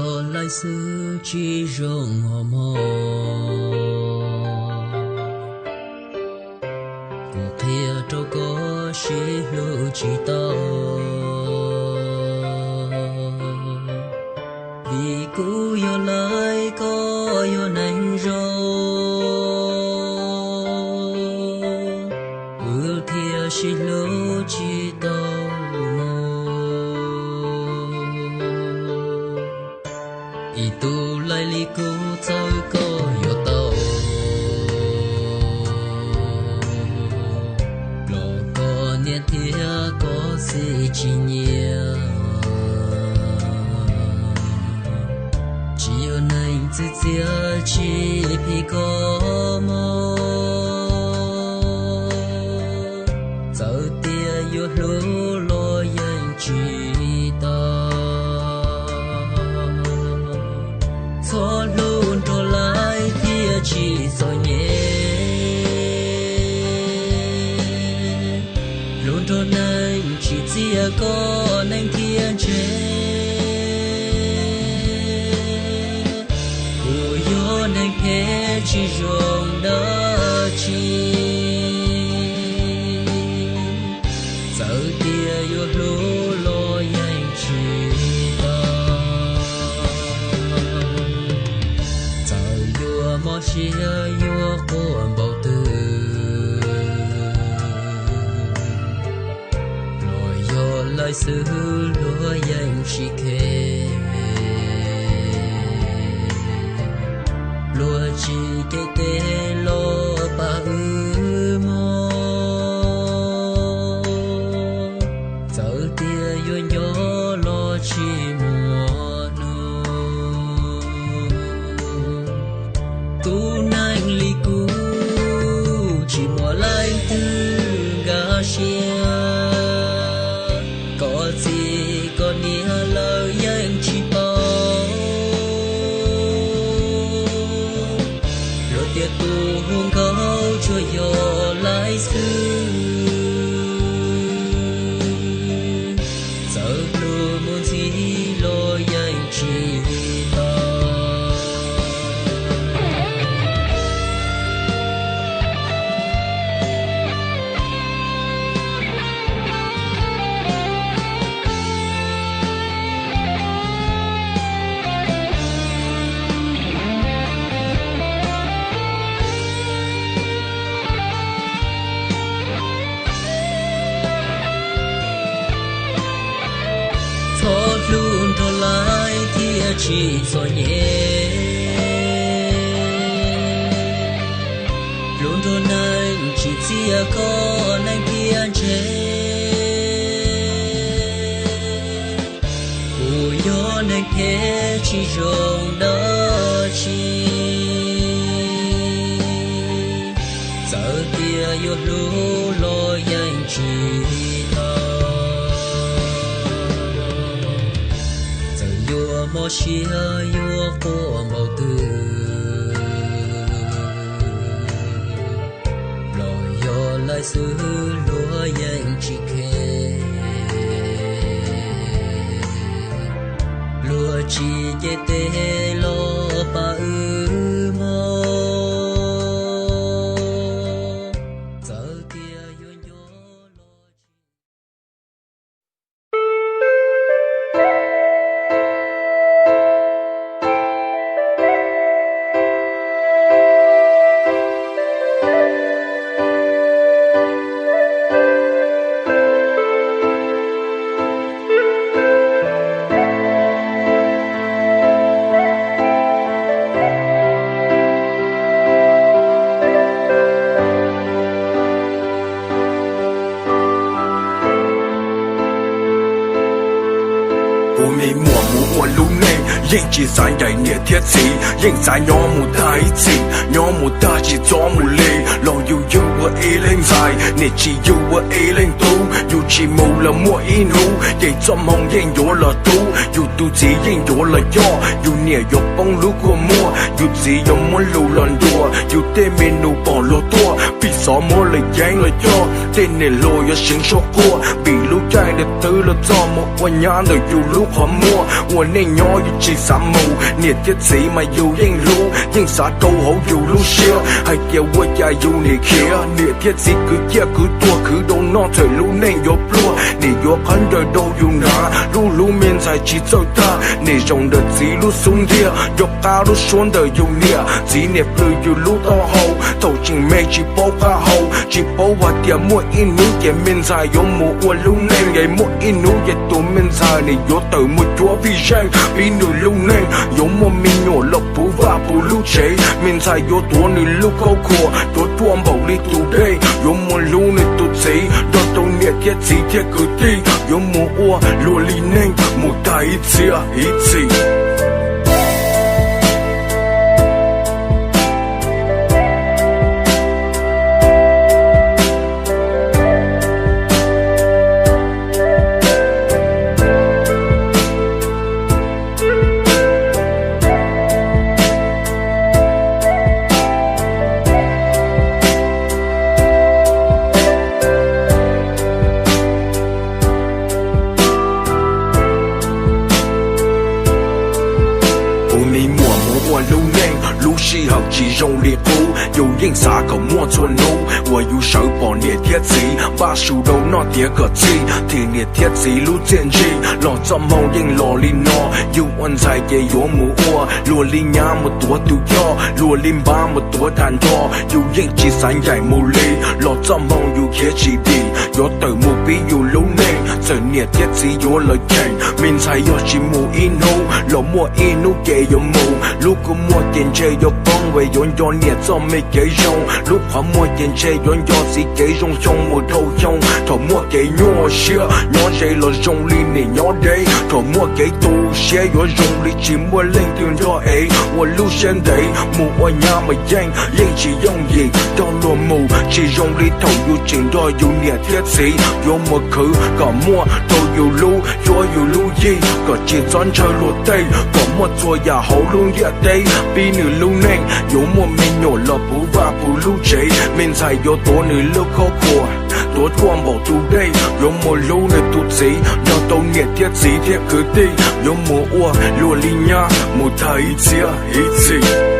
yo lại xứ chỉ rong hò mò cuộc kia đâu có xí lô chỉ tao vì cũ yo lại có yo nành rong ước kia xí lô chỉ tao tu lại li cô tao có yo tao lo có niên thia có gì chỉ nhia chỉ yo nành tự chia chỉ vì có mơ giờ tia yo lú lo yang chỉ cho luôn cho lại thia chỉ rồi nhé luôn cho nên chỉ chia có nên thiên chế của yo nên thế chỉ rong đó chi giờ tia yo lú lo yang chỉ mò xia yo con bầu tư rồi yo lại xứ lúa yang chỉ kề lúa chỉ kề tê lo ba mò giờ tia yo nhỏ lo chỉ tu nang li cu chỉ mùa lại từ gà xia có gì có nia lời yang chỉ bao rồi tiệt tu hung khâu cho yo lại xứ giờ lu muốn gì lo yang chỉ luôn cho lại thia chỉ rồi nhé luôn cho nên chỉ chia có nên thiên chế của yo nên thế chỉ rong đó chi giờ tia yo lú lo yang chỉ mò xia yo có màu tư rồi yo lại xứ lúa yang chỉ kề lúa chỉ kề tê lo ba mò giờ tia yo nhỏ mi mùa mùa lũ nè, yên chỉ sáng dậy nhẹ thiết chỉ, yên sáng nhỏ mù thái chỉ, nhỏ mù ta chỉ gió mù lê, lo yêu yêu và ý lên dài, nè chỉ yêu và ý lên tu, yêu chỉ mù là mua ý nụ, vậy cho mong yên yếu là tu, yêu tu chỉ yên yếu là do, yêu nè yêu bông lũ của mua, yêu chỉ yêu muốn lù lần đùa, yêu tê mình nụ bỏ lô tua, vì sao mua lại giang là do, tên nè lô yêu sinh số cua, vì lũ trai để tư là do một quan nhà đời yêu lũ khó mua,我那鸟一起三毛，你的字咪要應路，應啥都好要路線，係叫我也要你care，你的字佢一佢多佢都攞在路內有路，你有很多都要拿，路面才去走的，你用的字路鬆啲，有家路選的有你，字你不要路到後，頭前未去保下後，去保下啲每一路嘅面才有冇我路內嘅每一路嘅都面才你有到沒咗 vision， 比你路內有冇面有落不發不路斜，面才有多你路口闊，多多冇你到地，有冇路你到死，多到你嘅字嘅佢啲，有冇我路裏內冇大一次一次。你默默我路內，路時候只用力呼，有應啥個莫做怒，我有手幫你貼字，把樹都拿貼個字，聽你貼字路見機，落怎冇應落力攞，有安在嘅有冇我，落力也冇多都要，落力把冇多彈多，有應至山也冇力，落怎冇有嘅起地，有對冇必要路內，這你貼字有來傾，面才有是冇一怒，落冇一怒嘅有冇，如果冇見這有講為用咗你就沒給用，如果冇見這用咗是給用用冇頭用，頭冇給我寫，我寫了用力你我哋，頭冇給都寫我用力只冇令斷咗誒，我路線地冇我也沒應，應只用意當落冇，只用力頭要整到要你貼字，有冇佢個冇都要路，若要路意個只轉出落地，個冇做也好路一地，比你路內有冇面有落不發不路斜，面才有多你路口闊，多光冇到地，有冇路你到字，有到你貼字貼佢啲，有冇我落力呀冇太一次一次。